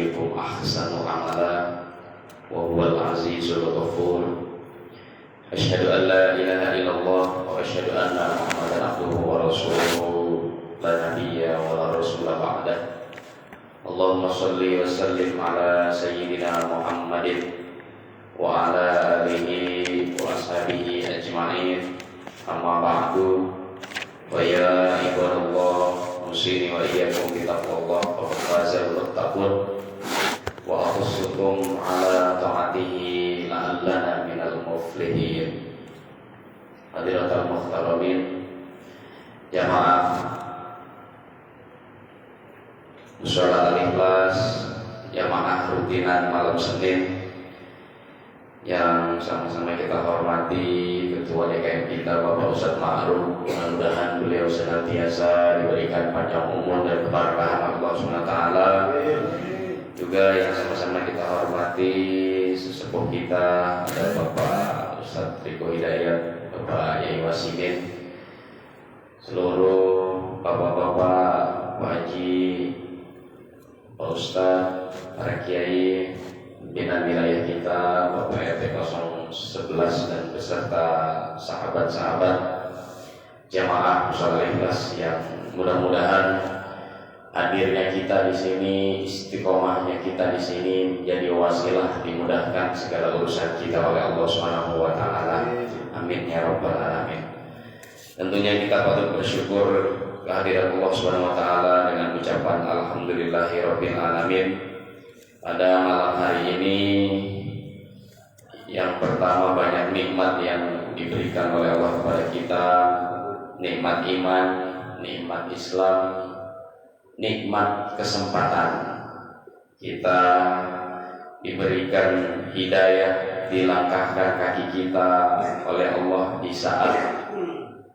ayyukum ahsanu amala wa huwal azizul ghafur. Asyhadu an la ilaha illallah wa asyhadu anna Muhammadan abduhu wa rasuluhu la nabiyya wa la rasula ba'dah. Allahumma shalli wa sallim ala sayyidina Muhammadin wa ala alihi wa ashabihi ajma'in. Amma ba'du. Wa ya ibadallah musini wa iyyakum bi taqwallah wa fazal muttaqun wa aqusukum ala ta'atihi la'allana minal muflihin. Hadiratul muhtaramin, jamaah Mushola Al-Ikhlas, jamaah rutinan malam Senin yang sama-sama kita hormati Ketua DKM kita Bapak Ustadz Ma'ruf. Mudah-mudahan beliau senantiasa diberikan panjang umur dan keberkahan Allah SWT. Juga yang sama-sama kita hormati sesepuh kita, ada Bapak Ustadz Riko Hidayat, Bapak Yai Wasidin, seluruh bapak-bapak, Pak Haji, Pak Ustadz, para kiai, pimpinan wilayah kita, Bapak RT 011 dan beserta sahabat-sahabat jamaah Mushola Al-Ikhlas yang mudah-mudahan hadirnya kita di sini, istiqomahnya kita di sini menjadi wasilah dimudahkan segala urusan kita oleh Allah Subhanahu wa taala. Amin ya rabbal alamin. Tentunya kita patut bersyukur kehadiran Allah Subhanahu wa taala dengan ucapan alhamdulillahirabbil alamin. Pada malam hari ini yang pertama banyak nikmat yang diberikan oleh Allah kepada kita, nikmat iman, nikmat Islam, nikmat kesempatan. Kita diberikan hidayah, dilangkahkan kaki kita oleh Allah di saat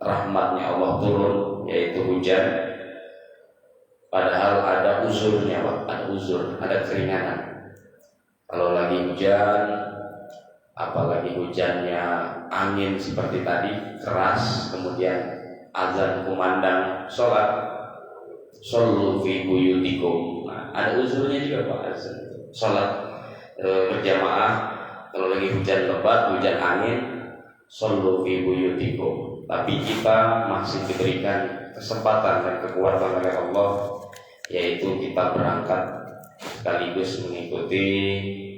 rahmatnya Allah turun, yaitu hujan. Padahal ada uzurnya, Pak. Ada uzur, ada keringanan. Kalau lagi hujan, apalagi hujannya angin seperti tadi keras, kemudian azan kumandang sholat, shollu fi buyutikum. Nah, ada uzurnya juga, Pak. Sholat berjamaah. Kalau lagi hujan lebat, hujan angin, shollu fi buyutikum. Tapi kita masih diberikan kesempatan dan kekuatan oleh Allah, yaitu kita berangkat sekaligus mengikuti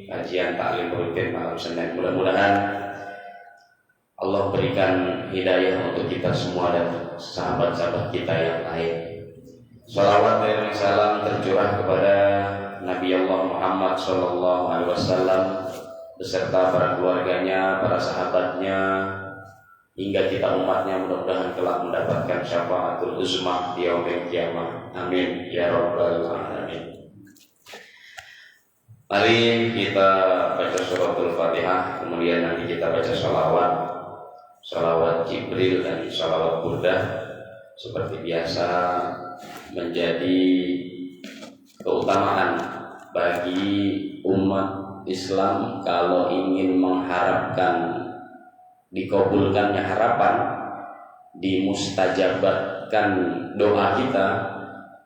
kajian taklim rutin malam Senin. Mudah-mudahan Allah berikan hidayah untuk kita semua dan sahabat-sahabat kita yang lain. Salawat dan salam tercurah kepada Nabi Allah Muhammad SAW beserta para keluarganya, para sahabatnya, hingga kita umatnya mudah-mudahan kelak mendapatkan syafaatul uzma di yaumil qiyamah. Amin ya rabbal alamin. Mari kita baca suratul Fatihah, kemudian nanti kita baca salawat Jibril dan salawat Burdah. Seperti biasa menjadi keutamaan bagi umat Islam kalau ingin mengharapkan dikabulkannya harapan, dimustajabatkan doa kita,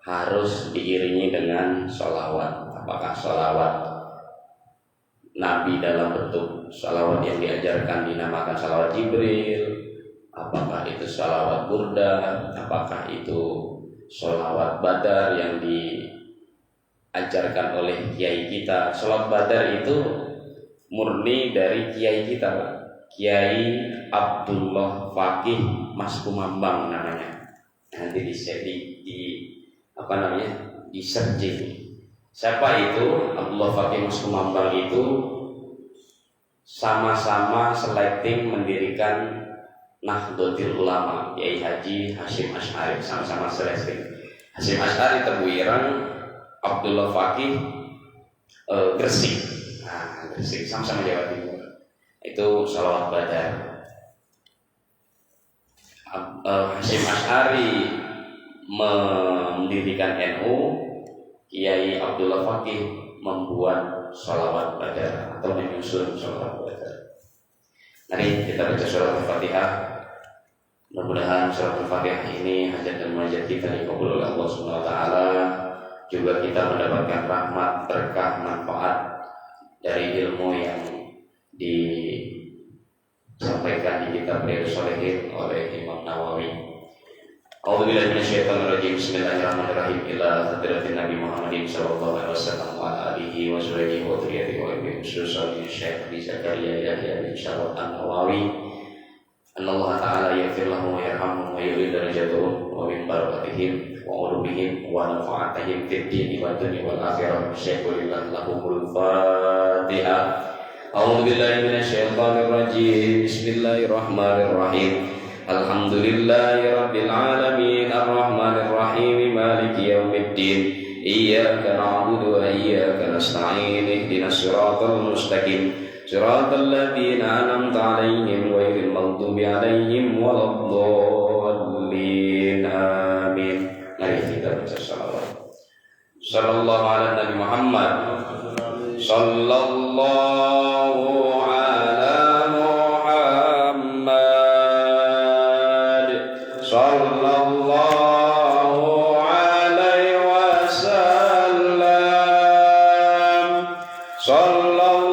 harus diiringi dengan sholawat. Apakah sholawat Nabi dalam bentuk sholawat yang diajarkan dinamakan sholawat Jibril, apakah itu sholawat Burda, apakah itu sholawat Badar yang diajarkan oleh kiai kita. Sholawat Badar itu murni dari kiai kita, Pak. Kiai Abdullah Fakih Mas Kumambang namanya. Nanti di searching. Siapa itu Abdullah Fakih Mas Kumambang? Itu sama-sama selecting mendirikan Nahdlatul Ulama, Kiai Haji Hasyim Asy'ari, sama-sama selecting. Hasyim Asy'ari Tebuireng, Abdullah Fakih Gresik. Nah, Gresik sama-sama Jawa Timur. Itu sholawat Badar. Hasyim Asy'ari mendirikan NU, Kiai Abdullah Fakih membuat sholawat Badar atau menyusun sholawat Badar. Mari kita baca surat Al-Fatihah. Mudah-mudahan surat Al-Fatihah ini hajat dan munajat kita dikabul oleh Allah Subhanahu wa taala. Juga kita mendapatkan rahmat, berkah, dari ilmu yang disampaikan di kitab Riyadhus Shalihin oleh Imam Nawawi. A'udzubillahi minasyaitonir rajim. Bismillahirrahmanirrahim. Ila hadratin Nabi Muhammadin sallallahu alaihi wasallam wa alihi wa sahbihi wa dzurriyyatihi wa bi khususan Syekh Zakaria Yahya bin Syaraf An-Nawawi. Allah Ta'ala yaghfir lahum wa yarhamhum wa yulil darajatuhum wa min barakatihim wa ulumihim wa nafa'atihim fid dini wa dunya wal akhirah. Syaikhulillah lahumul Fatihah. A'udzu billahi minasyaitonir rajim. Bismillahirrahmanirrahim. Alhamdulillahi rabbil alamin arrahmanir rahim maliki yaumiddin. Iyyaka na'budu wa iyyaka nasta'in. Ihdinas siratal mustaqim. Siratal ladzina an'amta 'alaihim ghairil maghdubi 'alaihim waladdallin. Amin. Mari kita baca salawat. Sallallahu ala Nabi Muhammad. Sallallahu ala Muhammad. Sallallahu alaihi wasallam. Sallallahu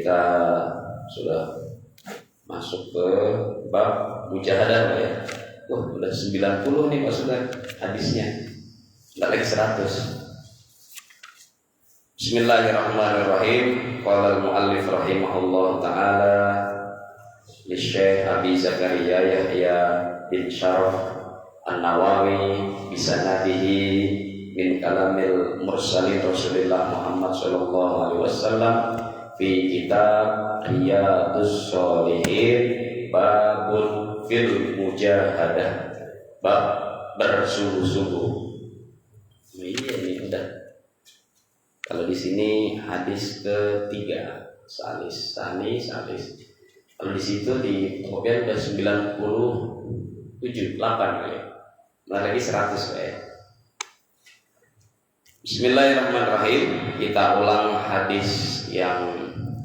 kita sudah masuk ke bab mujahadah ya. Udah 90 nih Pak Sudah hadisnya. Enggak lagi 100. Bismillahirrahmanirrahim. Qala al-muallif rahimahullah taala li Syekh Abi Zakaria Yahya bin Syaraf An-Nawawi bisanadihi min kalamil mursalin Rasulullah Muhammad sallallahu alaihi wasallam fi kitab Riyadhus Shalihin babun fil mujahadah, bab bersungguh-sungguh. Ini udah. Kalau di sini hadis ketiga, salis. Kalau di situ di kemudian udah 97, 8 kali. Lagi 100 ya. Bismillahirrahmanirrahim. Kita ulang hadis yang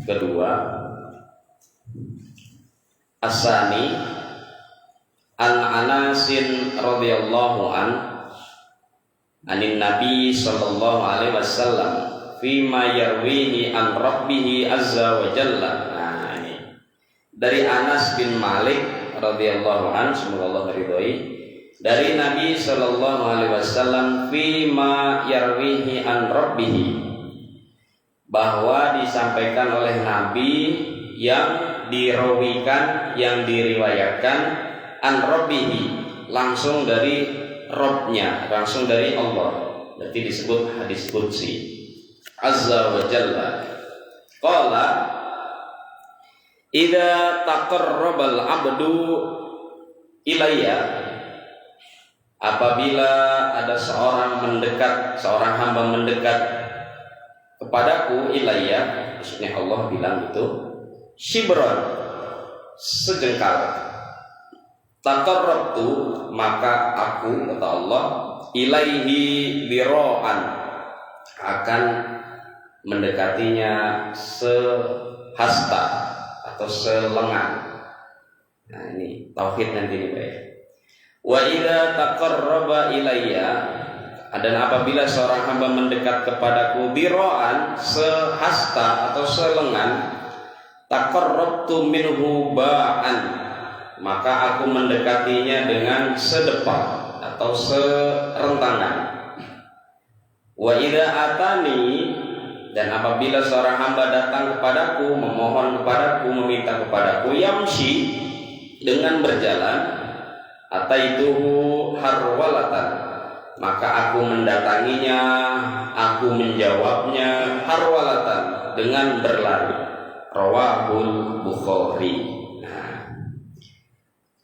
kedua. As-sani an Anasin radhiyallahu anin Nabi sallallahu alaihi wasallam fima yarwihi an rabbih azza wa jalla. Nah, ini dari Anas bin Malik radhiyallahu an, semoga Allah meridhai, dari Nabi sallallahu alaihi wasallam fima yarwihi an rabbih, bahwa disampaikan oleh Nabi yang dirawikan, yang diriwayatkan an rabbih, langsung dari Rabbnya, langsung dari Allah. Berarti disebut hadis qudsi. Azza wa jalla qala idza taqarrabal abdu ilayya, apabila ada seorang hamba mendekat kepadaku, ilayya maksudnya Allah bilang itu shibran, sejengkal. Taqarrabtu, maka aku, kata Allah, ilaihi dira'an, akan mendekatinya sehasta atau selengan. Nah, ini tauhid nanti nih Pak. Wa idza taqarraba ilayya, dan apabila seorang hamba mendekat kepadaku dira'an, sehasta atau selengan, taqarrabtu minhu ba'an, maka aku mendekatinya dengan sedepak atau serentangan. Wa idza atani, dan apabila seorang hamba datang kepadaku, memohon kepadaku, meminta kepadaku, yamshi, dengan berjalan, ataituhu harwalatan, maka aku mendatanginya, aku menjawabnya harwalatan, dengan berlari. Rawahul Bukhari.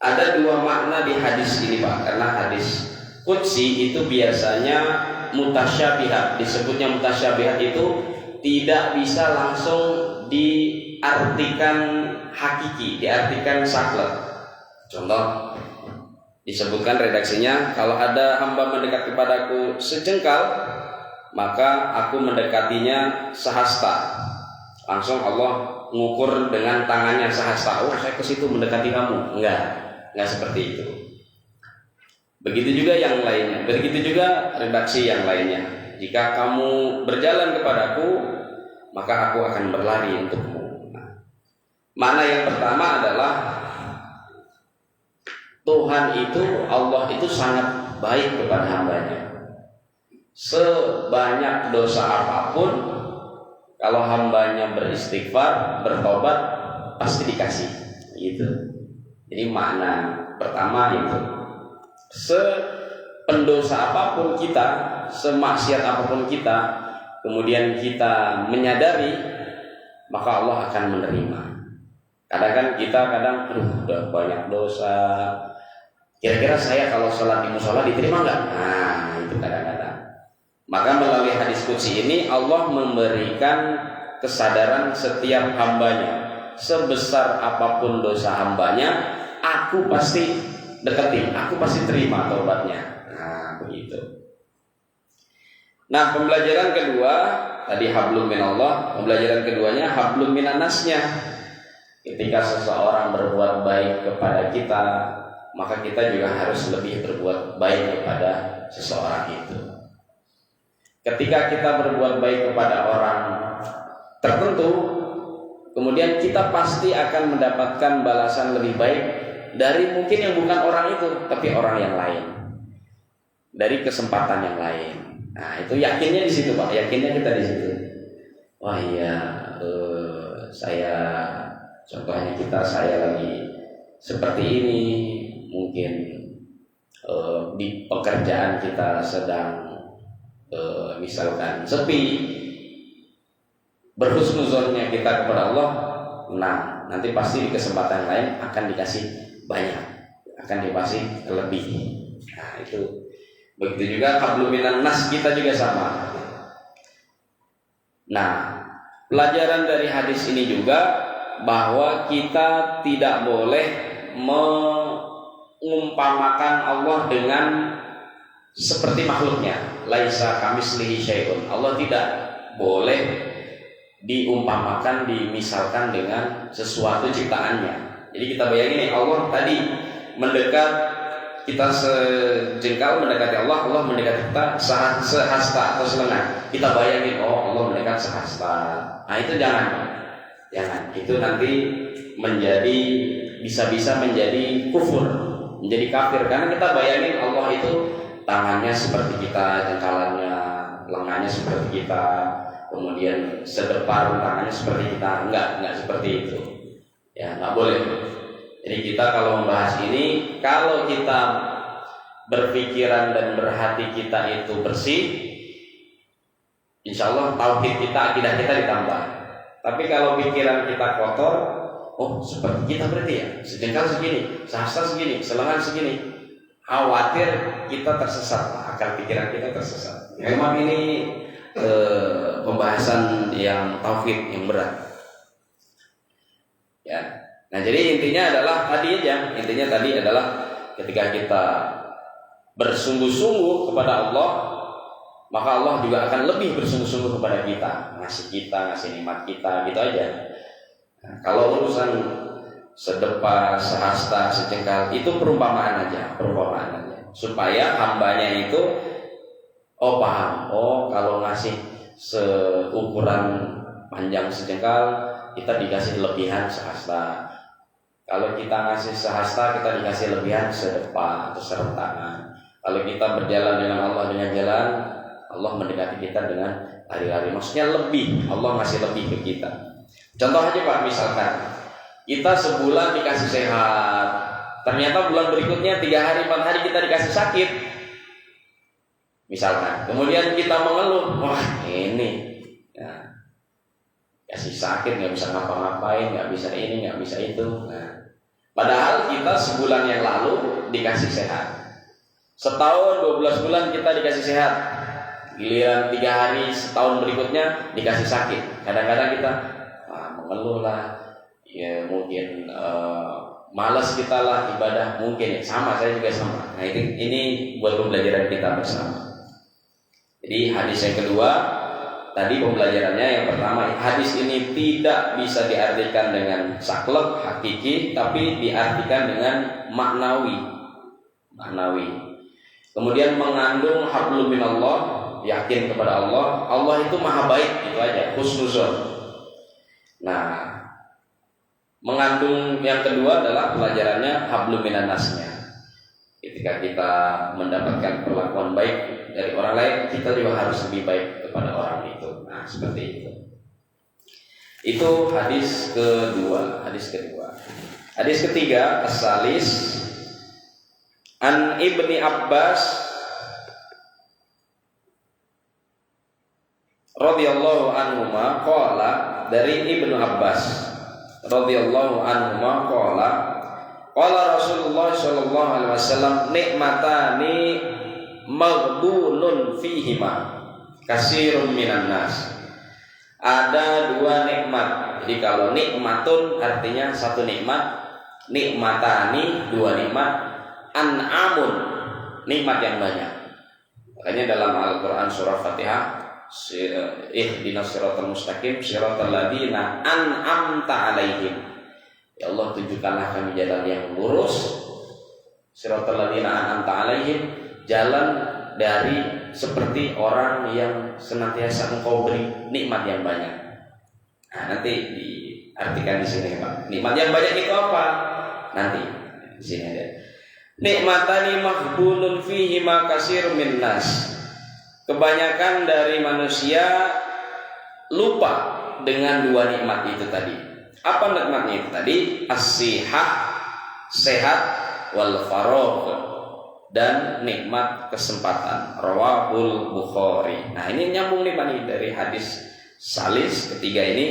Ada dua makna di hadis ini Pak, karena hadis qudsi itu biasanya mutasyabihat. Disebutnya mutasyabihat itu tidak bisa langsung diartikan hakiki, diartikan saklek. Contoh, disebutkan redaksinya, kalau ada hamba mendekat kepadaku sejengkal, maka aku mendekatinya sehasta. Langsung Allah mengukur dengan tangannya sehasta. Oh, saya ke situ mendekati kamu. Enggak seperti itu. Begitu juga yang lainnya. Begitu juga redaksi yang lainnya. Jika kamu berjalan kepadaku, maka aku akan berlari untukmu. Makna yang pertama adalah Tuhan itu, Allah itu sangat baik kepada hambanya. Sebanyak dosa apapun, kalau hambanya beristighfar, bertobat, pasti dikasih. Gitu. Jadi makna pertama itu, sependosa apapun kita, semaksiat apapun kita, kemudian kita menyadari, maka Allah akan menerima. Kadang udah banyak dosa, kira-kira saya kalau sholat di musola diterima nggak? Nah, itu kadang-kadang. Maka melalui hadis qudsi ini Allah memberikan kesadaran setiap hambanya, sebesar apapun dosa hambanya, aku pasti deketin, aku pasti terima taubatnya. Nah, begitu. Nah, pembelajaran kedua tadi hablum minallah, pembelajaran keduanya hablum minannasnya. Ketika seseorang berbuat baik kepada kita, maka kita juga harus lebih berbuat baik kepada seseorang itu. Ketika kita berbuat baik kepada orang tertentu, kemudian kita pasti akan mendapatkan balasan lebih baik dari mungkin yang bukan orang itu, tapi orang yang lain, dari kesempatan yang lain. Nah, itu yakinnya di situ Pak, yakinnya kita di situ. Wah iya, contohnya saya lagi seperti ini, mungkin di pekerjaan kita sedang misalkan sepi, berhusnuzonnya kita kepada Allah, nah nanti pasti di kesempatan lain akan dikasih banyak, akan dikasih lebih. Nah itu begitu juga hablum minan nas kita juga sama. Nah pelajaran dari hadis ini juga bahwa kita tidak boleh mengumpamakan Allah dengan seperti makhluknya. Laisa kamitslihi syai'un. Allah tidak boleh diumpamakan, dimisalkan dengan sesuatu ciptaannya. Jadi kita bayangin nih, Allah tadi mendekat, kita sejengkal mendekati Allah, Allah mendekati kita sehasta atau selengan. Kita bayangin, oh Allah mendekat sehasta. Nah itu jangan. Itu nanti bisa-bisa menjadi kufur, menjadi kafir. Karena kita bayangin Allah itu tangannya seperti kita, jengkalannya, lengannya seperti kita, kemudian sedepan tangannya seperti kita. Enggak seperti itu. Ya, enggak boleh. Jadi kita kalau membahas ini, kalau kita berpikiran dan berhati kita itu bersih, insya Allah tauhid kita, akidah kita ditambah. Tapi kalau pikiran kita kotor, oh seperti kita berarti ya, sejengkal segini, sehasta segini, selengan segini, khawatir kita tersesat, akal pikiran kita tersesat. Memang ini pembahasan yang tauhid yang berat. Ya. Nah jadi intinya adalah tadi adalah ketika kita bersungguh-sungguh kepada Allah, maka Allah juga akan lebih bersungguh-sungguh kepada kita, ngasih nikmat kita, gitu aja. Nah, kalau urusan sedepa, sehasta, sejengkal itu perumpamaan aja, supaya hambanya itu paham. Kalau ngasih seukuran panjang sejengkal, kita dikasih lebihan sehasta. Kalau kita ngasih sehasta, kita dikasih lebihan sedepa atau seremtangan. Kalau kita berjalan dengan Allah dengan jalan, Allah mendekati kita dengan lari-lari. Maksudnya lebih, Allah ngasih lebih ke kita. Contoh aja Pak, misalkan kita sebulan dikasih sehat, ternyata bulan berikutnya 3 hari 4 hari kita dikasih sakit, misalkan. Kemudian kita mengeluh, wah ini ya, kasih sakit, nggak bisa ngapa-ngapain, nggak bisa ini, nggak bisa itu. Nah, padahal kita sebulan yang lalu dikasih sehat, setahun 12 bulan kita dikasih sehat, giliran 3 hari setahun berikutnya dikasih sakit. Kadang-kadang kita mengeluh lah, ya mungkin malas kita lah ibadah, mungkin ya sama, saya juga sama. Nah ini buat pembelajaran kita bersama. Jadi hadis yang kedua tadi pembelajarannya, yang pertama, hadis ini tidak bisa diartikan dengan saklek hakiki, tapi diartikan dengan maknawi. Kemudian mengandung hablum minallah, yakin kepada Allah, Allah itu maha baik, itu aja, husnuzon. Nah, mengandung yang kedua adalah pelajarannya hablum minan nasnya. Ketika kita mendapatkan perlakuan baik dari orang lain, kita juga harus lebih baik kepada orang itu. Nah, seperti itu. Itu hadis kedua. Hadis ketiga, as-salis an Ibni Abbas radhiyallahu anhuma qala, dari Ibnu Abbas radhiyallahu anhuma qala Rasulullah sallallahu alaihi wasallam, nikmatani maghdunun fihima kasirun minan nas. Ada 2 nikmat. Jadi kalau nikmatun artinya satu nikmat, nikmatani 2 nikmat, an'amun nikmat yang banyak. Makanya dalam Al-Qur'an surah Fatihah, ihdinas siratal mustaqim siratal ladzina an'amta 'alaihim. Ya Allah, tunjukkanlah kami jalan yang lurus, siratal ladzina an'amta 'alaihim, jalan dari seperti orang yang senantiasa Engkau beri nikmat yang banyak. Nah, nanti diartikan di sini Pak. Nikmat yang banyak itu apa? Nanti di sini ada. Nikmatani mahbunun fihi ma kasir min nas. Kebanyakan dari manusia lupa dengan 2 nikmat itu tadi. Apa nikmatnya itu tadi? As-sihah sehat wal faragh, dan nikmat kesempatan. Rawahul Bukhari. Nah, ini nyambung nih Pak nih dari hadis salis ketiga ini,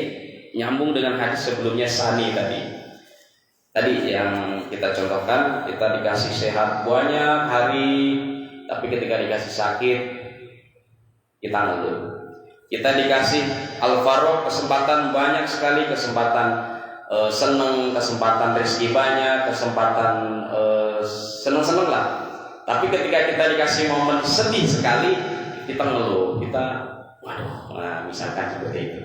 nyambung dengan hadis sebelumnya sani tadi. Tadi yang kita contohkan, kita dikasih sehat banyak hari, tapi ketika dikasih sakit kita ngeluh. Kita dikasih al-faragh, kesempatan banyak sekali, kesempatan seneng, kesempatan rezeki banyak, kesempatan seneng-seneng lah. Tapi ketika kita dikasih momen sedih sekali, kita ngeluh, kita waduh, nah misalkan seperti itu.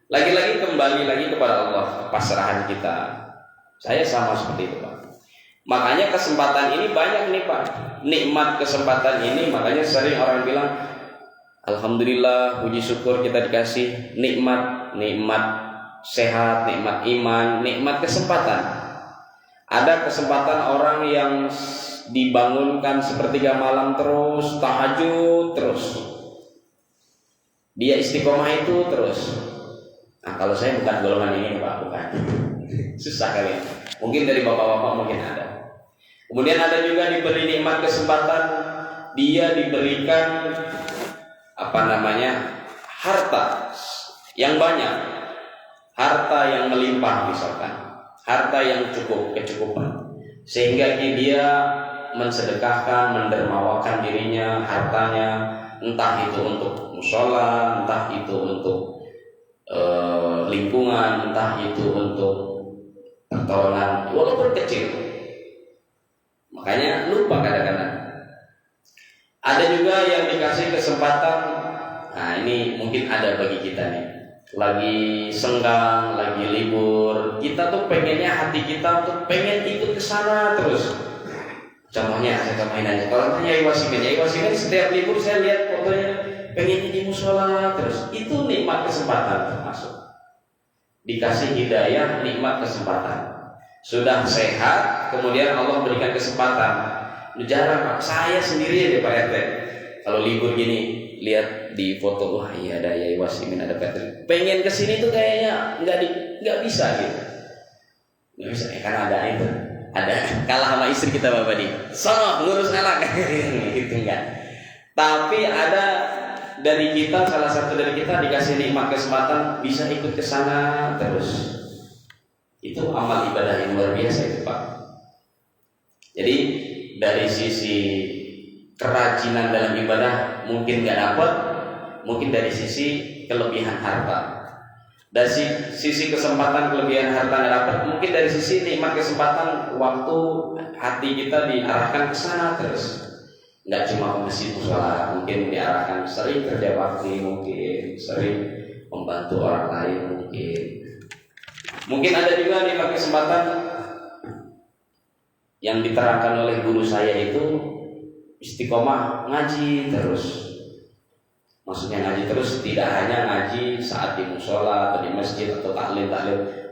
Lagi-lagi kembali lagi kepada Allah, kepasrahan kita. Saya sama seperti itu Pak. Makanya kesempatan ini banyak nih Pak. Nikmat kesempatan ini, makanya sering orang bilang, alhamdulillah, puji syukur kita dikasih nikmat sehat, nikmat iman, nikmat kesempatan. Ada kesempatan orang yang dibangunkan sepertiga malam terus, tahajud terus, dia istiqomah itu terus. Nah, kalau saya bukan golongan ini Pak, bukan. Susah kali. Mungkin dari bapak-bapak mungkin ada. Kemudian ada juga diberi nikmat kesempatan, dia diberikan harta yang banyak, harta yang melimpah misalkan, harta yang kecukupan, sehingga dia mensedekahkan, mendermawakan dirinya, hartanya, entah itu untuk mushola, entah itu untuk lingkungan, entah itu untuk pertolongan, walaupun kecil. Makanya lupa kadang-kadang. Ada juga yang dikasih kesempatan. Nah, ini mungkin ada bagi kita nih, lagi senggang, lagi libur, kita tuh pengennya, hati kita tuh pengen ikut ke sana terus. Contohnya, saya contohin aja. Kalau tanya Yai Wasimin setiap libur saya lihat fotonya pengennya di musola terus. Itu nikmat kesempatan termasuk. Dikasih hidayah, nikmat kesempatan. Sudah sehat, kemudian Allah berikan kesempatan. Jarang Pak, saya sendiri aja Pak RT. Kalau libur gini, lihat di foto, wah iya ada Yai Wasimin, ada Patrick. Pengen kesini tuh kayaknya nggak bisa gitu. Nggak bisa, karena ada itu. Ada kalah sama istri kita Bapak di sono ngurus anak itu enggak. Tapi ada dari kita, salah satu dari kita dikasih nikmat kesempatan bisa ikut ke sana terus. Itu amal ibadah yang luar biasa itu Pak. Jadi dari sisi kerajinan dalam ibadah mungkin nggak dapat, mungkin dari sisi kelebihan harta. Dari sisi kesempatan kelebihan harta nggak dapat, mungkin dari sisi nikmat kesempatan waktu hati kita diarahkan ke sana terus. Nggak cuma ke masjid musola, mungkin diarahkan sering kerja bakti, mungkin sering membantu orang lain, mungkin ada juga nikmat kesempatan yang diterangkan oleh guru saya itu istiqomah ngaji terus. Maksudnya ngaji terus tidak hanya ngaji saat di musola atau di masjid atau taklim,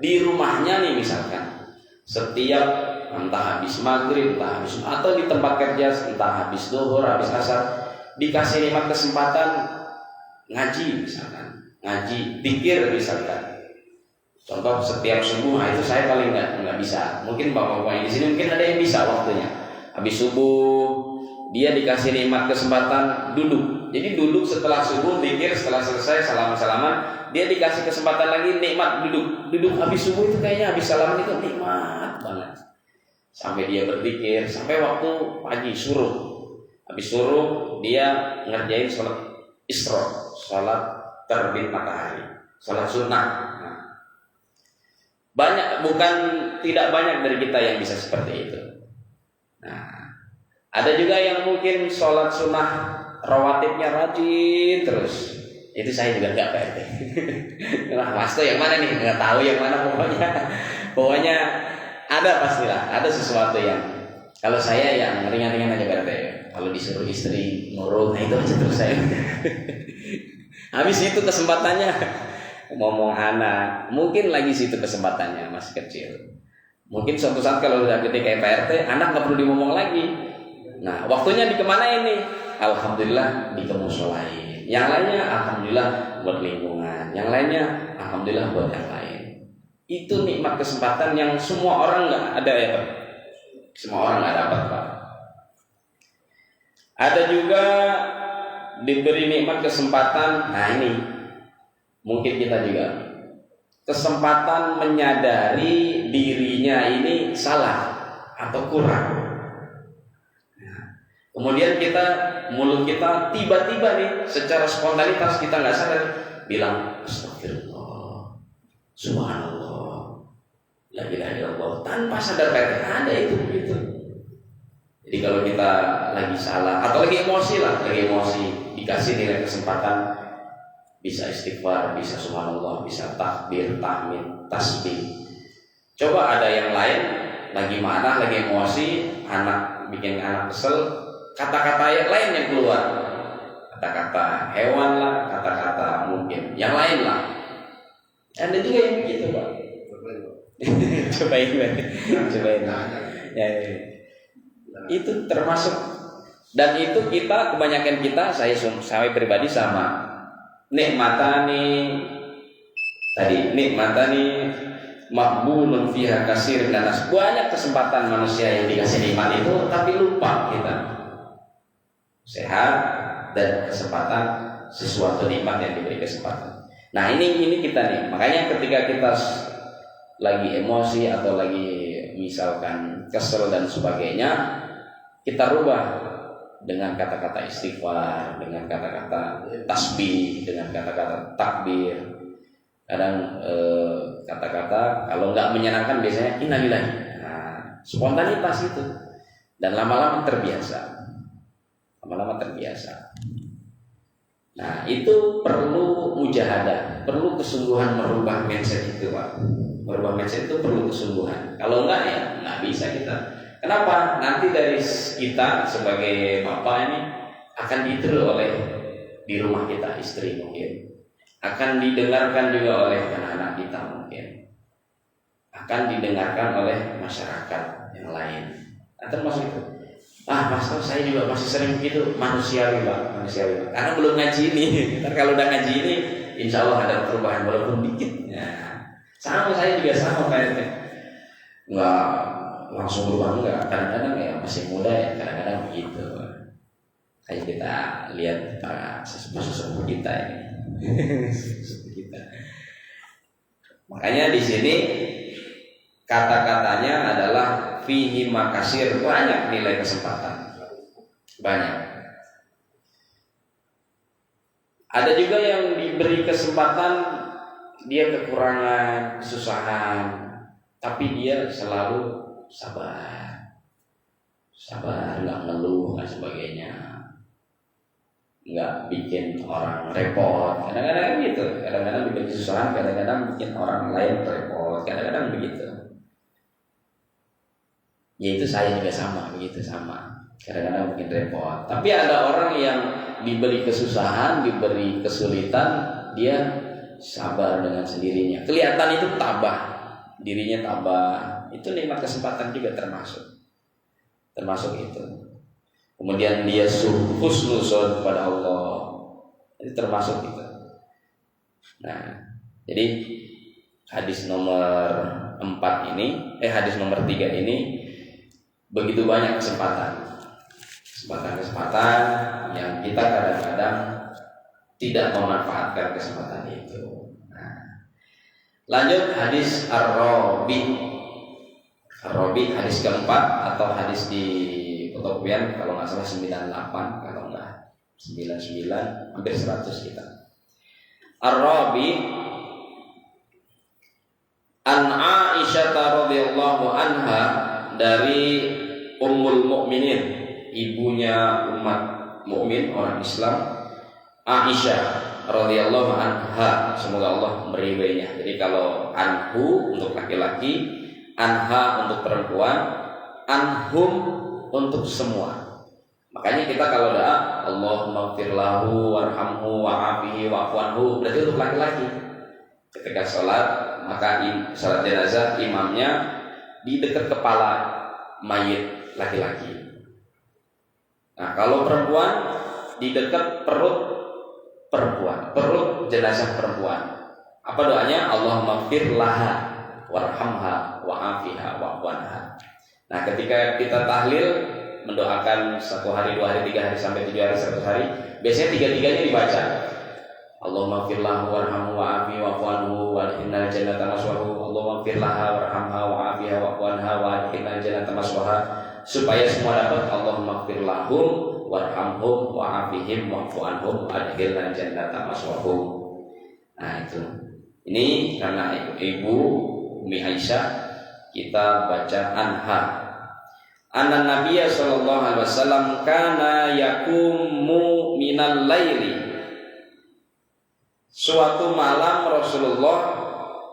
di rumahnya nih misalkan. Setiap entah habis maghrib, entah habis atau di tempat kerja, entah habis zuhur, habis asar, dikasih nikmat kesempatan ngaji misalkan, ngaji dzikir misalkan. Contoh setiap subuh, nah itu saya paling nggak bisa. Mungkin bapak-bapak yang di sini mungkin ada yang bisa waktunya. Habis subuh dia dikasih nikmat kesempatan duduk. Jadi duduk setelah subuh, dzikir, setelah selesai salaman, dia dikasih kesempatan lagi nikmat duduk habis subuh itu kayaknya habis salaman itu nikmat banget. Sampai dia berzikir sampai waktu pagi suruh. Habis suruh dia ngerjain sholat isra, sholat terbit matahari, sholat sunnah. Nah, tidak banyak dari kita yang bisa seperti itu. Nah, ada juga yang mungkin sholat sunnah rawatibnya rajin terus. Itu saya juga nggak PRT. Nah, Mas tuh yang mana nih? Nggak tahu yang mana pokoknya ada pastilah, ada sesuatu yang kalau saya yang ringan-ringan aja PRT. Kalau disuruh istri nurut, nah itu aja terus saya. Habis itu kesempatannya ngomong anak, mungkin lagi situ kesempatannya masih kecil. Mungkin suatu saat kalau udah gede kayak PRT, anak nggak perlu ngomong lagi. Nah, waktunya dikemana ini? Alhamdulillah di kemusolain. Yang lainnya alhamdulillah buat lingkungan. Yang lainnya alhamdulillah buat yang lain. Itu nikmat kesempatan yang semua orang nggak ada ya Pak. Semua orang nggak dapat, Pak. Ada juga diberi nikmat kesempatan. Nah ini mungkin kita juga kesempatan menyadari dirinya ini salah atau kurang. Kemudian mulut kita tiba-tiba nih secara spontanitas kita nggak sadar bilang astagfirullah, subhanallah, la ilaha illallah, tanpa sadar ada itu begitu. Jadi kalau kita lagi salah atau lagi emosi dikasih nilai kesempatan, bisa istighfar, bisa subhanallah, bisa takbir, tahmid, tasbih. Coba ada yang lain lagi marah, lagi emosi, bikin anak kesel, kata-kata yang lain yang keluar, kata-kata hewan lah, kata-kata mungkin yang lain lah. Ada juga yang begitu, Pak. Cobain. Ya. Itu termasuk, dan itu kebanyakan kita, saya pribadi sama. Nikmatani makbulun fiha kasir nanas. Banyak kesempatan manusia yang dikasih nikmat itu, tapi lupa kita. Sehat dan kesempatan sesuatu nikmat yang diberi kesempatan. Nah ini kita nih. Makanya ketika kita lagi emosi atau lagi misalkan kesel dan sebagainya, kita rubah dengan kata-kata istighfar, dengan kata-kata tasbih, dengan kata-kata takbir. Kadang kata-kata kalau nggak menyenangkan biasanya innalillahi. Nah, spontanitas itu, dan lama-lama terbiasa. Nah itu perlu mujahadah, perlu kesungguhan merubah mindset itu, Pak. Merubah mindset itu perlu kesungguhan. Kalau enggak ya nggak bisa kita. Kenapa? Nanti dari kita sebagai bapak ini akan ditiru oleh di rumah kita, istri mungkin, akan didengarkan juga oleh anak-anak kita mungkin, akan didengarkan oleh masyarakat yang lain. Nah, termasuk itu. Mas, saya juga masih sering begitu, manusiawi, Pak. Karena belum ngaji ini. Ntar kalau udah ngaji ini, insya Allah ada perubahan walaupun dikit. Nah, saya juga sama kayaknya. Nggak langsung berubah, enggak. Kadang-kadang ya masih muda ya, kadang-kadang begitu. Kayak kita lihat para sesepuh kita ini. Makanya di sini kata-katanya adalah fihi makasir, banyak nilai kesempatan, banyak. Ada juga yang diberi kesempatan, dia kekurangan, kesusahan, tapi dia selalu sabar, nggak ngeluh, nggak sebagainya, nggak bikin orang repot. Kadang-kadang gitu, kadang-kadang diberi kesusahan, kadang-kadang bikin orang lain repot, kadang-kadang begitu. Yaitu saya juga sama. Kadang-kadang bikin repot. Tapi ada orang yang diberi kesusahan, diberi kesulitan, dia sabar dengan sendirinya. Kelihatan itu tabah, dirinya tabah. Itu nikmat kesempatan juga termasuk itu. Kemudian dia husnuzon kepada Allah, itu termasuk itu. Nah, jadi hadis nomor 3 ini begitu banyak kesempatan yang kita kadang-kadang tidak memanfaatkan kesempatan itu. Nah, lanjut hadis Ar-Rabi, hadis keempat, atau hadis di Kutubian kalau nggak salah 98, kalau nggak 99, hampir 100 kita. Ar-Rabi an Aisyah radhiyallahu anha, dari Ummul Mukminin, ibunya umat mukmin, orang Islam, Aisyah radhiyallahu anha, semoga Allah meridainya. Jadi kalau anhu untuk laki-laki, anha untuk perempuan, anhum untuk semua. Makanya kita kalau doa Allahumma ighfir lahu warhamhu wa'afihi wa'fu anhu, berarti untuk laki-laki. Ketika sholat, maka sholat jenazah imamnya di dekat kepala mayit laki-laki. Nah, kalau perempuan di dekat perut jenazah perempuan. Apa doanya? Allahumma ighfir laha warhamha wa'afiha wa'fu anha. Nah, ketika kita tahlil mendoakan 1 hari, 2 hari, 3 hari sampai 7 hari, 100 hari, biasanya 3-3-nya dibaca. Allahumma firlahu warhamhu wa'afi wa'fu anhu wa'adkhilnal jannata maswahu. Allahumma firlaha warhamha wa'afiha wa'fu anha wa'adkhilnal jannata maswaha. Supaya semua dapat Allahumma firlahum warhamhum wa'afihim wa'fu anhum wa'adkhilnal jannata maswahum. Nah itu. Ini karena Ibu Umi Aisyah kita baca anha. Anna Nabiyya sallallahu alaihi wasallam kana yaqumu minal laili. Suatu malam Rasulullah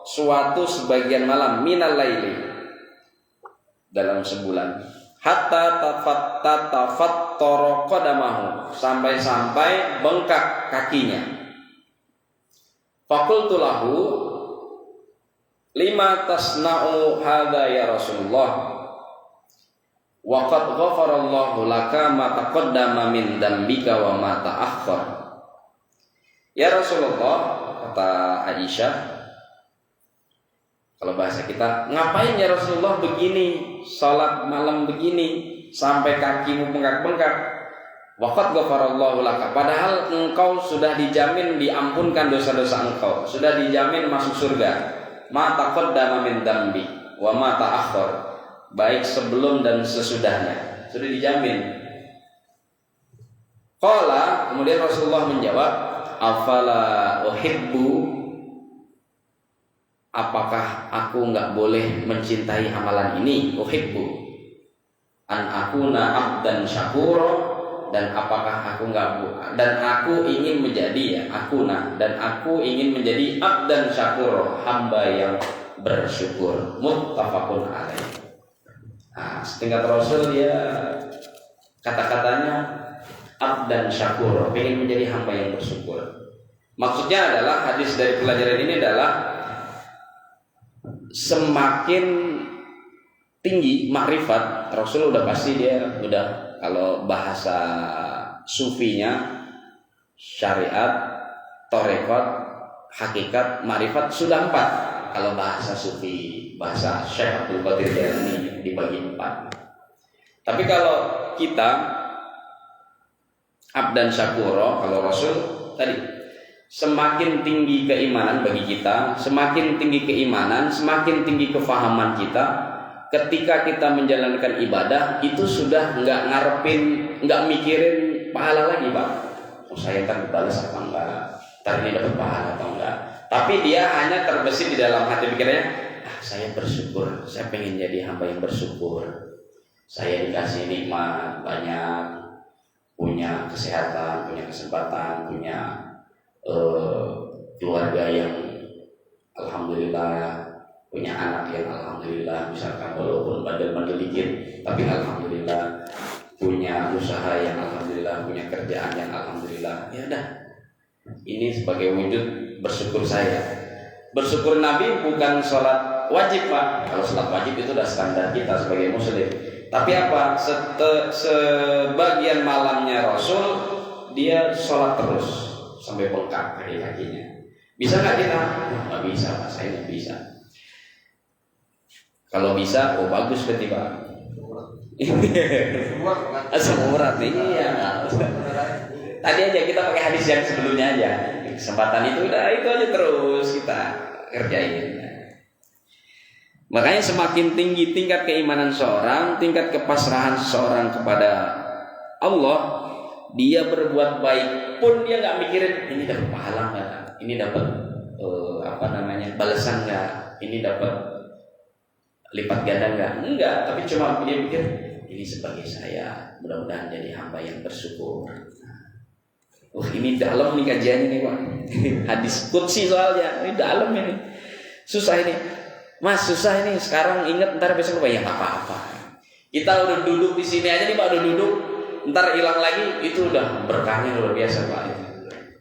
suatu sebagian malam minal laili dalam sebulan hatta tafattara qadamahu sampai bengkak kakinya. Faqultu lahu lima tasna'u hadza ya Rasulullah wa qad ghafarallahu laka ma taqaddama min dambika wa ma ta'akhkhar. Ya Rasulullah, kata Aisyah, kalau bahasa kita, ngapain ya Rasulullah begini, salat malam begini sampai kakimu bengkak-bengkak? Waqad ghafarallahu laka, padahal engkau sudah dijamin diampunkan dosa-dosa engkau, sudah dijamin masuk surga. Ma taqaddama min dambi wa ma ta'akhkhar, baik sebelum dan sesudahnya, sudah dijamin. Qala, kemudian Rasulullah menjawab, afala uhibbu, apakah aku enggak boleh mencintai amalan ini? Uhibbu an akuna abdan syakura, dan apakah aku enggak, dan aku ingin menjadi ya akuna, dan aku ingin menjadi abdan syakura, hamba yang bersyukur. Muttafaqun alaih. Nah, setingkat Rasul dia kata-katanya abdan syakur, ingin menjadi hamba yang bersyukur. Maksudnya adalah hadis dari pelajaran ini adalah semakin tinggi makrifat Rasul, udah pasti dia udah, kalau bahasa sufinya syariat, tarekat, hakikat, makrifat sudah 4. Kalau bahasa sufi, bahasa Syekh Abdul Qadir Jailani dibagi 4. Tapi kalau kita abdan syakuro, kalau Rasul tadi semakin tinggi keimanan bagi kita, semakin tinggi keimanan, semakin tinggi kefahaman kita, ketika kita menjalankan ibadah itu sudah nggak ngarepin, nggak mikirin pahala lagi, Pak. Oh, saya ntar dibalas apa enggak, ntar ini dapat pahala atau enggak. Tapi dia hanya terbesit di dalam hati pikirannya, saya bersyukur, saya pengen jadi hamba yang bersyukur. Saya dikasih nikmat banyak, punya kesehatan, punya kesempatan, punya keluarga yang alhamdulillah, punya anak yang alhamdulillah, misalkan walaupun bandel-bandel dikit, tapi alhamdulillah, punya usaha yang alhamdulillah, punya kerjaan yang alhamdulillah. Ya udah, ini sebagai wujud bersyukur saya. Bersyukur Nabi bukan sholat wajib, Pak. Kalau sholat wajib itu udah standar kita sebagai muslim. Tapi apa? Sebagian malamnya Rasul dia sholat terus sampai bengkak kakinya. Bisa nggak kita? Nggak bisa, Pak. Saya nggak bisa. Kalau bisa, oh bagus berarti, Pak. Semurat nih. Iya. Tadi aja kita pakai hadis yang sebelumnya aja. Kesempatan itu udah itu aja terus kita kerjain. Makanya semakin tinggi tingkat keimanan seorang, tingkat kepasrahan seseorang kepada Allah, dia berbuat baik pun dia nggak mikirin ini dapat pahala nggak, ini dapat balasan nggak, ini dapat lipat ganda enggak, tapi cuma dia pikir ini sebagai saya, mudah-mudahan jadi hamba yang bersyukur. Ini dalam nih kajiannya nih, Pak. Hadis qudsi soalnya, ini dalam ini, susah ini. Mas, susah ini, sekarang ingat ntar besok lupa, ya nggak apa-apa. Kita udah duduk di sini aja nih, Pak, udah duduk, ntar hilang lagi, itu udah berkahnya luar biasa, Pak.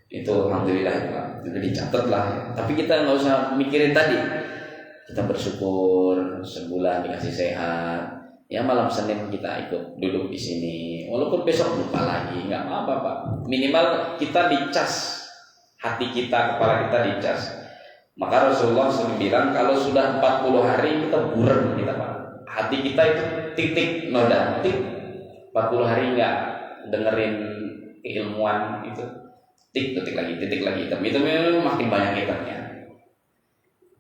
Itu alhamdulillah, Pak, udah dicatat lah. Tapi kita nggak usah mikirin tadi. Kita bersyukur sebulan dikasih sehat. Ya malam Senin kita ikut duduk di sini, walaupun besok lupa lagi, nggak apa-apa, Pak. Minimal kita dicas, hati kita, kepala kita dicas. Maka Rasulullah SAW bilang kalau sudah 40 hari kita buram kita, Pak. hati kita itu titik noda, 40 hari nggak dengerin keilmuan itu, titik lagi hitam. Itu memang makin banyak hitamnya.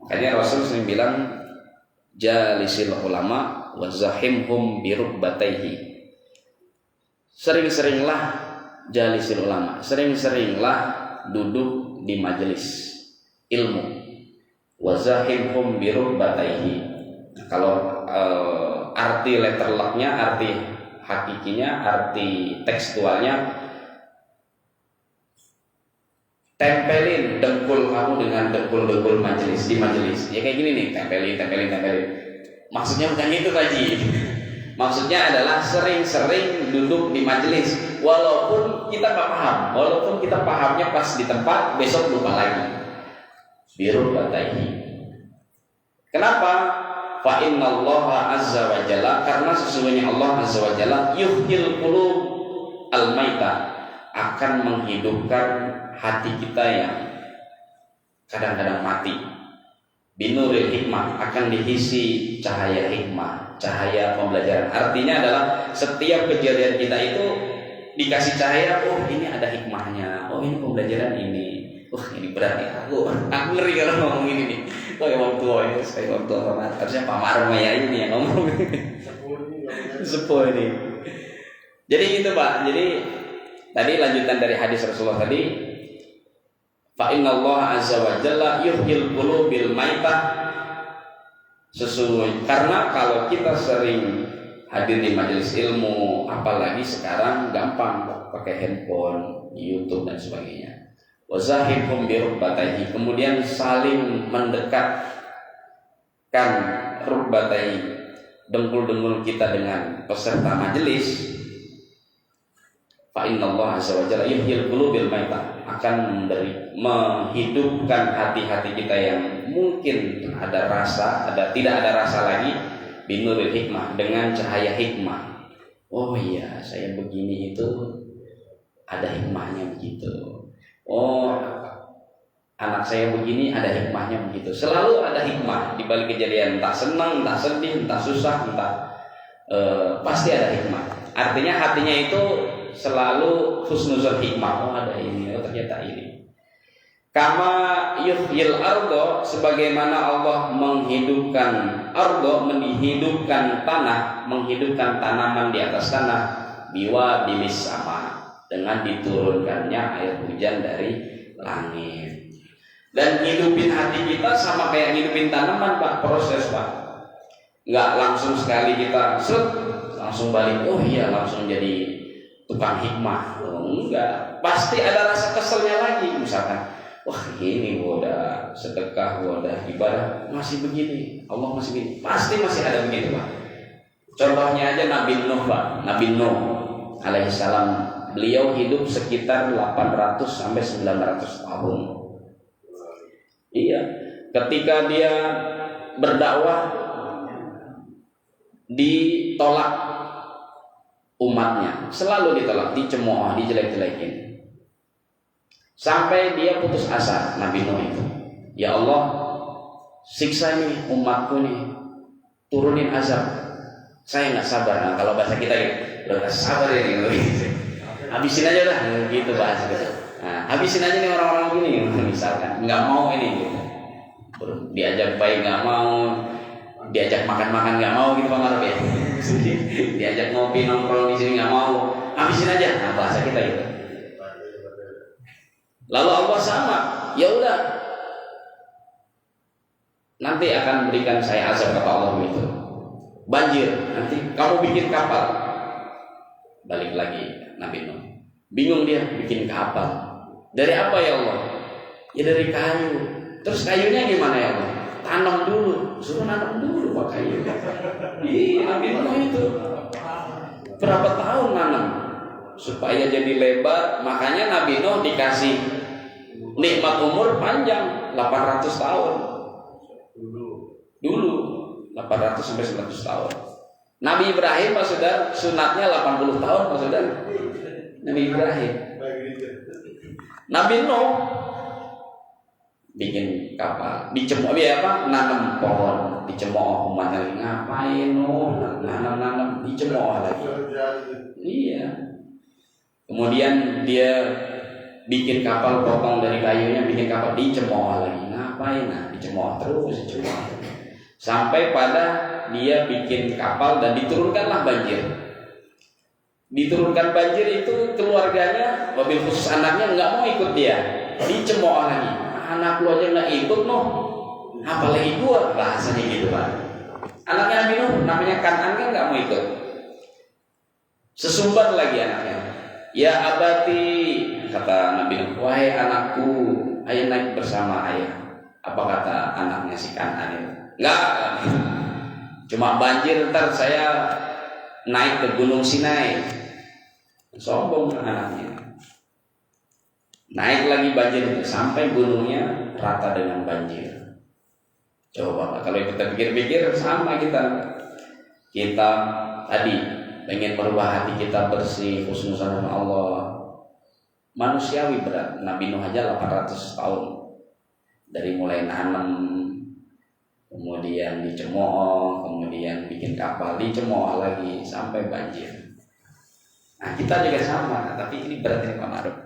Makanya Rasul sering bilang, jalisil ulama wa zahimhum bi rukbatayhi. Sering-seringlah jalisil ulama, sering-seringlah duduk di majelis ilmu. Wa zahimhum bi rukbatayhi. Kalau arti letter luck-nya, arti hakikinya, arti tekstualnya, tempelin dengkul kamu dengan dengkul majelis di majelis. Ya kayak gini nih, tempelin. Maksudnya bukan itu Haji. Maksudnya adalah sering-sering duduk di majelis, walaupun kita nggak paham, walaupun kita pahamnya pas di tempat, besok lupa lagi. Biru bataihi. Kenapa? Fa innallaha azza wa jalla, karena sesungguhnya Allah azza wa jalla yuhyil qulub al-maita, akan menghidupkan hati kita yang kadang-kadang mati. Binuril hikmah, akan diisi cahaya hikmah, cahaya pembelajaran. Artinya adalah setiap kejadian kita itu dikasih cahaya, oh ini ada hikmahnya, oh ini pembelajaran ini, oh ini berat ya, aku ngeri kalau ngomong ini nih. Oh emang tua ya, saya orang tua banget. Harusnya Pak Marma ya ini yang ngomong. Sepuh ini. Jadi gitu Pak. Jadi tadi lanjutan dari hadis Rasulullah tadi, fa innallaha azza wa jalla yuhyil qulubil maitah. Sesungguhnya karena kalau kita sering hadir di majelis ilmu, apalagi sekarang gampang pakai handphone, YouTube dan sebagainya. Wa zahibhum bi rukbatayhi, kemudian saling mendekatkan rukbatayhi, dengkul-dengkul kita dengan peserta majelis. Fa innallaha azza wa jalla yuhyil qulubil maitah, akan menghidupkan hati-hati kita yang mungkin tidak ada rasa lagi, binuril hikmah, dengan cahaya hikmah. Oh iya, saya begini itu ada hikmahnya begitu. Oh, anak saya begini ada hikmahnya begitu. Selalu ada hikmah di balik kejadian, entah senang, entah sedih, entah susah, pasti ada hikmah. Artinya hatinya itu selalu husnuzon hikmah. Oh ada ini, oh ternyata ini. Kama yuhyil ardo, sebagaimana Allah menghidupkan ardo, menghidupkan tanah, menghidupkan tanaman di atas tanah, biwa bimis sama, dengan diturunkannya air hujan dari langit. Dan hidupin hati kita sama kayak hidupin tanaman Pak, proses Pak. Nggak langsung sekali kita langsung balik, oh iya langsung jadi tukang hikmah. Oh, enggak, pasti ada rasa keselnya lagi. Misalkan, wah ini gua udah sedekah, gua udah ibadah, masih begini, Allah masih begini. Pasti masih ada begitu Pak. Contohnya aja Nabi Nuh Pak, Nabi Nuh alaihissalam. Beliau hidup sekitar 800 sampai 900 tahun. Iya, ketika dia berdakwah ditolak umatnya, selalu ditolak, dicemooh, dijelek-jelekin. Sampai dia putus asa Nabi Nuh itu. Ya Allah, siksa nih umatku nih, turunin azab. Saya nggak sabar. Nah, kalau bahasa kita ya, udah nggak sabar ya gitu. Habisin aja lah, gitu bahasa kita. Nah, habisin aja nih orang-orang gini, misalkan nggak mau ini, gitu. Diajak baik nggak mau, diajak makan-makan nggak mau, gitu Pak Maruf ya. Diajak ngopi nongkrong di sini nggak mau, habisin aja. Nah, bahasa kita gitu. Lalu Allah sama, ya udah, nanti akan berikan saya azab kata Allah itu. Banjir, nanti kamu bikin kapal. Balik lagi Nabi Nuh, bingung dia bikin kapal. Dari apa ya Allah? Ya dari kayu. Terus kayunya gimana ya Allah? Tanam dulu, suruh nanam dulu Pak kayu. Iya, Nabi Nuh itu berapa tahun nanam supaya jadi lebar. Makanya Nabi Nuh dikasih nikmat umur panjang 800 tahun. Dulu 800 sampai 900 tahun. Nabi Ibrahim Pak Saudara, sunatnya 80 tahun Pak Saudara. Nabi Ibrahim. Nabi Nuh bikin kapal, dicemooh ya apa? Nanam pohon, dicemooh umatnya lagi ngapain nanam dicemooh lagi. Iya. Kemudian dia bikin kapal, potong dari kayunya, bikin kapal, dicemooh lagi. Ngapain? Nah, dicemooh terus. Sampai pada dia bikin kapal dan diturunkanlah banjir. Diturunkan banjir itu keluarganya, mobil khusus anaknya nggak mau ikut dia. Dicemooh lagi. Anak lu aja nggak ikut apalagi gua, bahasanya gitu Pak. Anaknya Nabi Nuh namanya Kan'an kan nggak mau ikut. Sesumbar lagi anaknya. Ya abati, kata Nabi Nuh, wahai anakku, ayo naik bersama ayah. Apa kata anaknya si Kan'an itu? Enggak, cuma banjir, ntar saya naik ke Gunung Sinai. Sombong anaknya. Naik lagi banjir itu sampai gunungnya rata dengan banjir. Coba Pak, kalau kita pikir-pikir sama kita tadi pengen merubah hati kita bersih, husnuzan sama Allah. Manusiawi berat. Nabi Nuh aja 800 tahun dari mulai nanam, kemudian dicemooh, kemudian bikin kapal, dicemooh lagi sampai banjir. Nah kita juga sama, tapi ini berat ini Pak Maruf.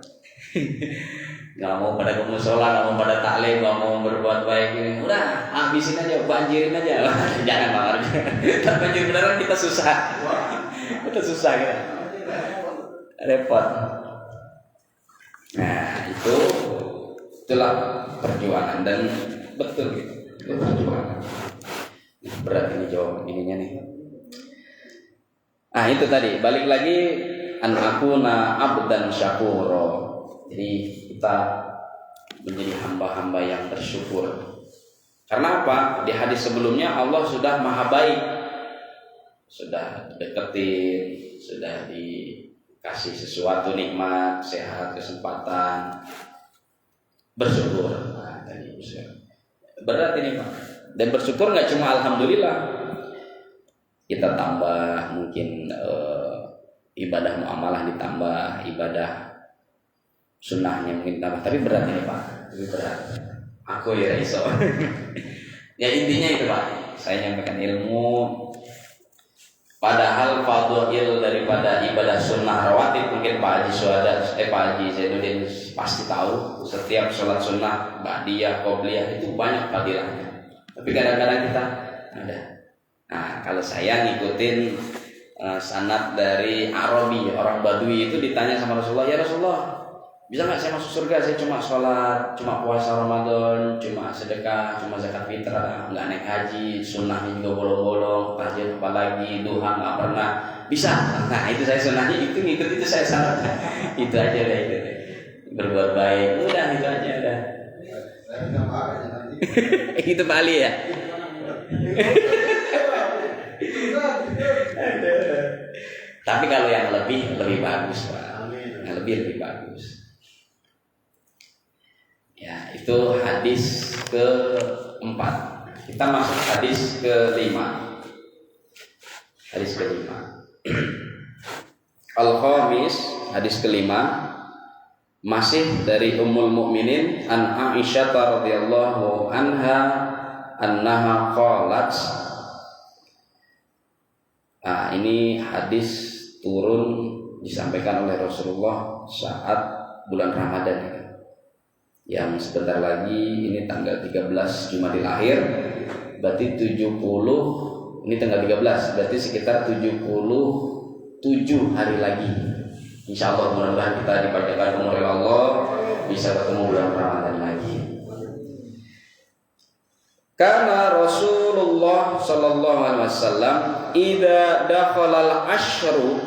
Nggak mau pada ke musola, nggak mau pada taklim, nggak mau berbuat baik ini, udah habisin aja, banjirin aja. Jangan Pak Maruf. Ntar banjir beneran kita susah. Kita susah kita. Repot. Nah itulah perjuangan dan betul gitu. Itu perjuangan. Berat ini jawab ininya nih. Nah itu tadi balik lagi an akuna abdan syakuro. Jadi kita menjadi hamba-hamba yang bersyukur. Karena apa? Di hadis sebelumnya Allah sudah maha baik, sudah deketin, sudah dikasih sesuatu nikmat, sehat, kesempatan, bersyukur. Nah, tadi berat ini Pak. Dan bersyukur nggak cuma alhamdulillah, kita tambah mungkin ibadah muamalah ditambah, ibadah sunnahnya mungkin tambah, tapi berat ini Pak, lebih berat. Aku ya iso. Ya intinya itu Pak, saya nyampaikan ilmu. Padahal fadhil daripada ibadah sunnah rawatib mungkin Pak Haji Zainuddin pasti tahu. Setiap sholat sunnah, ba'diyah, qobliyah itu banyak fadilahnya. Tapi kadang-kadang kita ada. Nah kalau saya ngikutin sanad dari Arabi, orang Badui itu ditanya sama Rasulullah, ya Rasulullah, bisa nggak saya masuk surga? Saya cuma sholat, cuma puasa Ramadan, cuma sedekah, cuma zakat fitrah, nggak naik haji, sunnahnya juga bolong-bolong, tahajud apalagi, duha nggak pernah. Bisa? Nah itu saya sunnahnya itu ngikut itu saya syarat. Itu aja deh itu. Berbuat baik, udah itu aja udah. Itu Pak Ali ya. Tapi kalau yang lebih bagus Pak, yang lebih bagus. Ya, itu hadis ke-4. Kita masuk hadis ke-5. Hadis ke-5. Al-Khamis, hadis ke-5, masih dari Ummul Mukminin an Aisyah radhiyallahu anha annaha qalat. Nah, ini hadis turun disampaikan oleh Rasulullah saat bulan Ramadan. Yang sebentar lagi ini tanggal 13 Jumadil Akhir, berarti 70, ini tanggal 13, berarti sekitar 77 hari lagi. Insyaallah mudah-mudahan kita dipanjangkan umur oleh Allah, bisa ketemu bulan Ramadan lagi. Karena Rasulullah sallallahu alaihi wasallam idza dakhala al-ashru,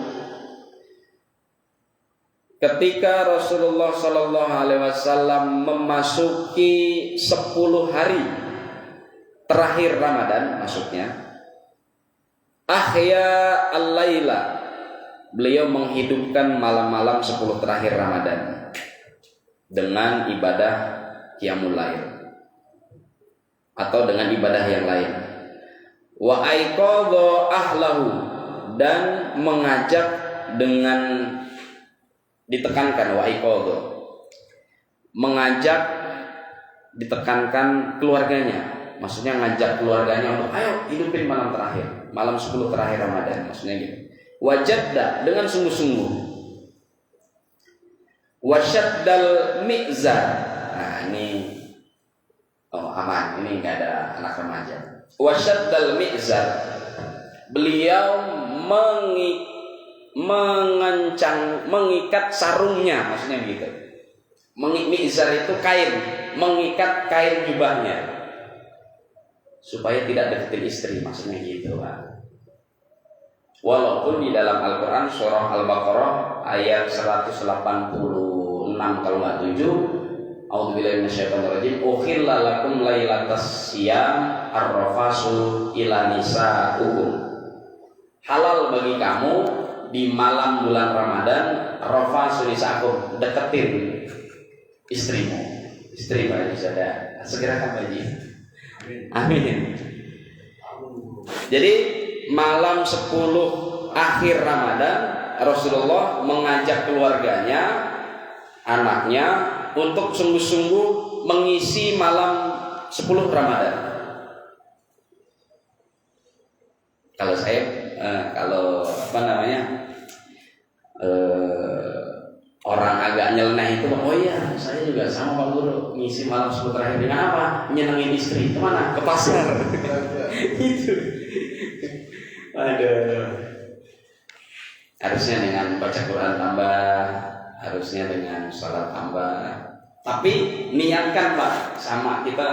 ketika Rasulullah sallallahu alaihi wasallam memasuki 10 hari terakhir Ramadan, maksudnya ahya al-laila, beliau menghidupkan malam-malam 10 terakhir Ramadan dengan ibadah qiyamul lail atau dengan ibadah yang lain. Wa aiqadha ahlahu, dan mengajak dengan ditekankan wa aiqadha, mengajak ditekankan keluarganya. Maksudnya ngajak keluarganya untuk ayo hidupin malam terakhir, malam 10 terakhir Ramadan, maksudnya gitu. Wajadda dengan sungguh-sungguh. Wasyaddal mi'zar. Nah, ini aman, ini enggak ada anak remaja. Wasyaddal mi'zar. Beliau mengikat sarungnya, maksudnya gitu. Mi'zar itu kain, mengikat kain jubahnya supaya tidak deketin istri, maksudnya gitu Pak. Walaupun di dalam Al-Quran surah Al-Baqarah ayat 186 kalau nggak 7, A'udzubillahi minasyaitonir rajim, ukhilla lakum lailatas siyam ar-rafasu ila nisaikum. Halal bagi kamu di malam bulan Ramadan rafasu nisaikum, deketin istrimu. Istri Pak Haji, segerakan Pak Haji. Amin. Jadi malam 10 akhir Ramadan Rasulullah mengajak keluarganya, anaknya untuk sungguh-sungguh mengisi malam 10 Ramadan. Kalau saya orang agak nyeleneh itu, oh iya saya juga sama Pak Guru ngisi malam 10 terakhir dengan apa? Nyenengin istri. Kemana? Ke pasar. Itu. Aduh. Harusnya dengan baca Quran tambah, harusnya dengan sholat tambah. Tapi niatkan Pak, sama kita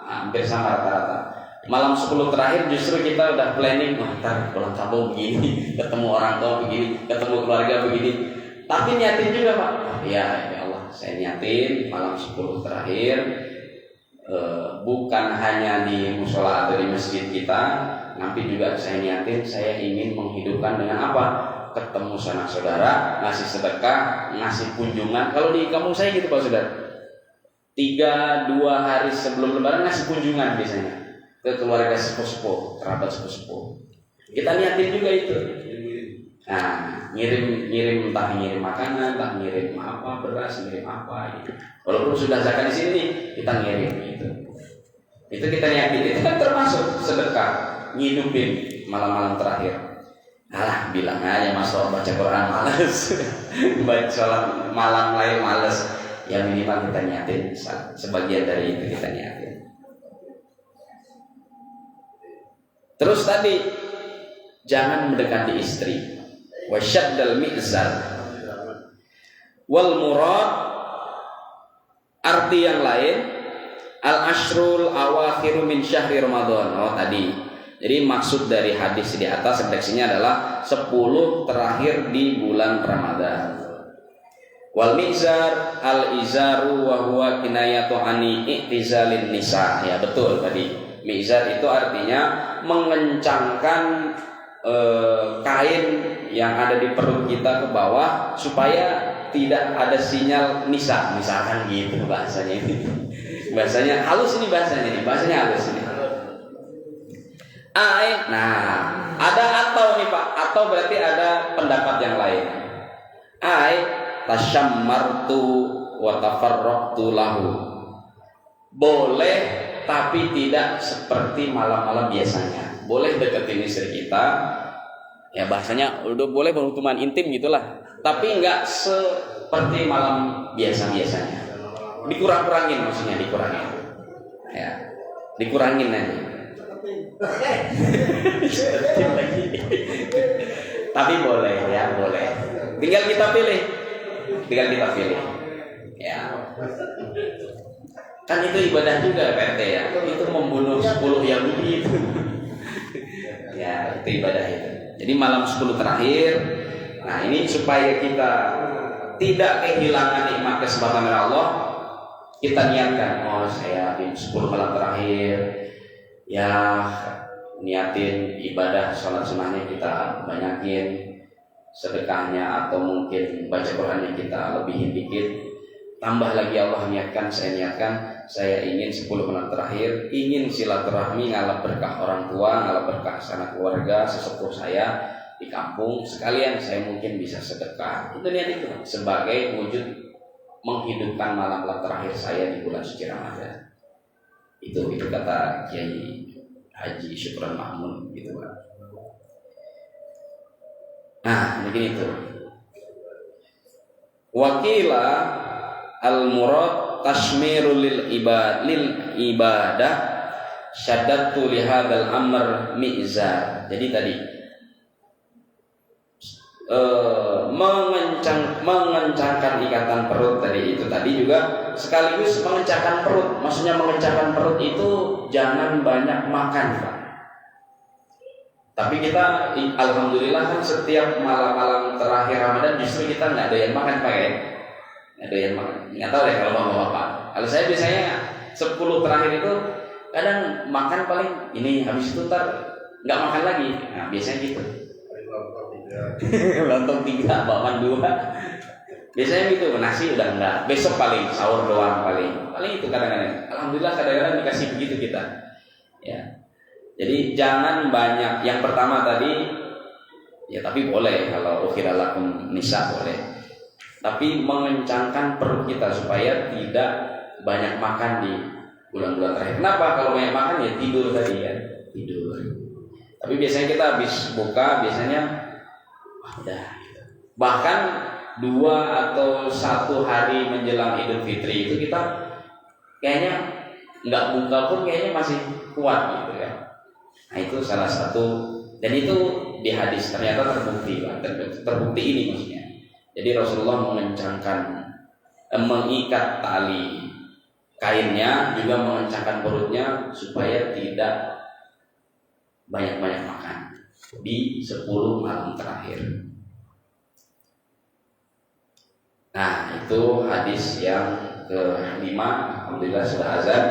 hampir sama rata-rata. Malam 10 terakhir justru kita udah planning, ntar pulang kampung begini, ketemu orang tua begini, ketemu keluarga begini. Tapi niatin juga Pak. Ya Allah, saya niatin malam 10 terakhir bukan hanya di musola atau di masjid kita, nanti juga saya niatin saya ingin menghidupkan dengan apa? Ketemu sanak saudara, ngasih sedekah, ngasih kunjungan. Kalau di kampung saya gitu Pak Saudara, 3-2 hari sebelum Lebaran ngasih kunjungan biasanya ke keluarga sepuh-sepuh, kerabat sepuh-sepuh. Kita niatin juga itu. Nah, ngirim entah ngirim makanan, entah ngirim apa, beras, ngirim apa gitu. Walaupun sudah zakat di sini, kita ngirim gitu. Itu kita niatin, itu kan termasuk sedekah, ngidupin malam-malam terakhir. Alah, bilang aja Mas baca Quran males, baca sholat malam lain males. Ya minimal kita niatin, sebagian dari itu kita niatin. Terus tadi jangan mendekati istri. Wasyaddal mi'zar. Wal murad, arti yang lain, al ashrul awakhiru min syahri Ramadan. Oh tadi. Jadi maksud dari hadis di atas redaksinya adalah 10 terakhir di bulan Ramadan. Wal mizar al izaru wa huwa kinayatu ani i'tizalin nisa. Ya betul tadi. Mizar itu artinya mengencangkan kain yang ada di perut kita ke bawah supaya tidak ada sinyal nisa, misalkan gitu bahasanya ini. Bahasanya halus ini bahasanya halus ini. Nah, ada atau nih Pak, atau berarti ada pendapat yang lain. Tasyammartu wa tafarraqtu lahu. Boleh tapi tidak seperti malam-malam biasanya. Boleh deketin istri kita, ya bahasanya udah boleh berhubungan intim gitulah. Tapi enggak seperti malam biasa-biasanya. Dikurang-kurangin maksudnya, dikurangin. Ya, dikurangin aja. Tapi boleh ya, boleh. Tinggal kita pilih. Ya. Kan itu ibadah juga PRT ya. Itu membunuh 10 Yahudi itu. Ya, itu ibadah itu. Jadi malam 10 terakhir. Nah, ini supaya kita tidak kehilangan nikmat kesempatan dari Allah, kita niatkan, oh saya di 10 malam terakhir ya niatin ibadah sholat sunnahnya kita banyakin, sedekahnya atau mungkin baca Qurannya kita lebihin dikit. Tambah lagi Allah niatkan, saya ingin 10 malam terakhir ingin silaturahmi, ngalap berkah orang tua, ngalap berkah sanak keluarga, sesepuh saya di kampung, sekalian saya mungkin bisa sedekah. Itu niat itu sebagai wujud menghidupkan malam-malam terakhir saya di bulan suci Ramadan. Itu kata Kiai Haji Syukron Mahmud gitu Pak. Nah, begini tuh. Wakila al-murad tasmirul lil ibadah syaddatu li hadzal amr mi'zar. Jadi tadi mengencangkan ikatan perut tadi itu tadi juga sekaligus mengencangkan perut. Maksudnya mengencangkan perut itu jangan banyak makan, Pak. Tapi kita alhamdulillah kan setiap malam-malam terakhir Ramadan justru kita nggak doyan makan, Pak ya. Nggak doyan makan. Nggak tahu ya kalau bapak-bapak. Kalau saya biasanya 10 terakhir itu kadang makan paling ini, habis itu nggak makan lagi. Nah biasanya gitu. Lontong 3, bakwan 2. Biasanya gitu, nasi udah enggak. Besok paling sahur doang paling itu kadang-kadang. Alhamdulillah kadang-kadang dikasih begitu kita. Ya. Jadi jangan banyak. Yang pertama tadi ya tapi boleh kalau ukhiralakum nisa boleh. Tapi mengencangkan perut kita supaya tidak banyak makan di bulan-bulan terakhir. Kenapa? Kalau banyak makan ya tidur tadi ya, tidur. Tapi biasanya kita habis buka biasanya udah. Bahkan 2 atau 1 hari menjelang Idul Fitri itu kita kayaknya nggak buka pun kayaknya masih kuat gitu ya. Nah itu salah satu, dan itu di hadis ternyata terbukti, terbukti ini maksudnya. Jadi Rasulullah mengencangkan mengikat tali kainnya, juga mengencangkan perutnya supaya tidak banyak-banyak makan di 10 malam terakhir. Nah itu hadis yang ke-5. Alhamdulillah sudah azan.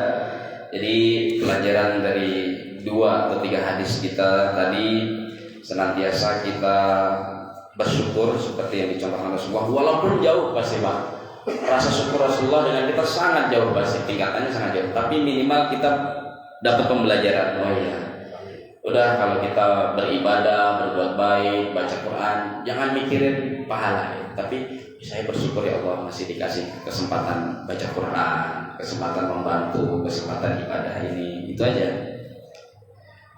Jadi pelajaran dari 2 atau 3 hadis kita tadi, senantiasa kita bersyukur seperti yang dicontohkan Rasulullah. Walaupun jauh pasti Pak, rasa syukur Rasulullah dengan kita sangat jauh pasti, tingkatannya sangat jauh. Tapi minimal kita dapat pembelajaran. Oh ya, udah kalau kita beribadah, berbuat baik, baca Quran, jangan mikirin pahala ya. Tapi saya bersyukur ya Allah masih dikasih kesempatan baca Quran, kesempatan membantu, kesempatan ibadah ini. Itu aja.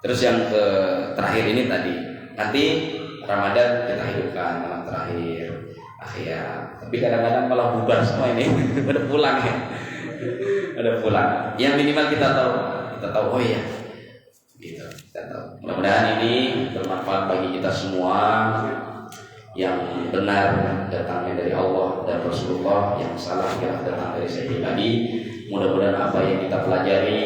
Terus yang terakhir ini tadi, nanti Ramadan kita hidupkan malam terakhir akhir. Tapi kadang-kadang malah bubar semua ini. Udah pulang ya. Udah pulang. Yang minimal kita tahu oh iya. Gitu, kita tahu. Mudah-mudahan ini bermanfaat bagi kita semua. Yang benar datangnya dari Allah dan Rasulullah, yang salah yang datang dari saya pribadi. Mudah-mudahan apa yang kita pelajari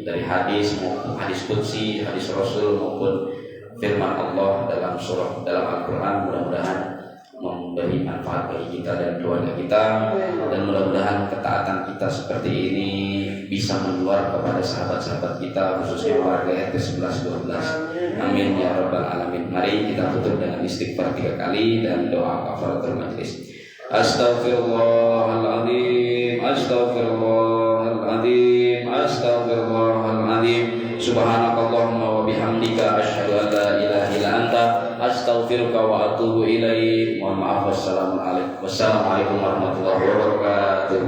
dari hadis maupun hadis qudsi, hadis Rasul maupun firman Allah dalam surah, dalam Al-Quran, mudah-mudahan memberi manfaat bagi kita dan keluarga kita, dan mudah-mudahan ketaatan kita seperti ini bisa menular kepada sahabat-sahabat kita, khususnya warga RT 11-12. Amin ya rabbal alamin. Mari kita tutup dengan istighfar 3 kali dan doa kafaratul majlis. Astaghfirullahaladzim, astaghfirullahaladzim, astaghfirullahaladzim. Subhanakallahumma wa bihamdika asyhadu an la ilaha illa anta astaghfiruka wa atubu ilaik. Mohon maaf. Wassalamualaikum warahmatullahi wabarakatuh.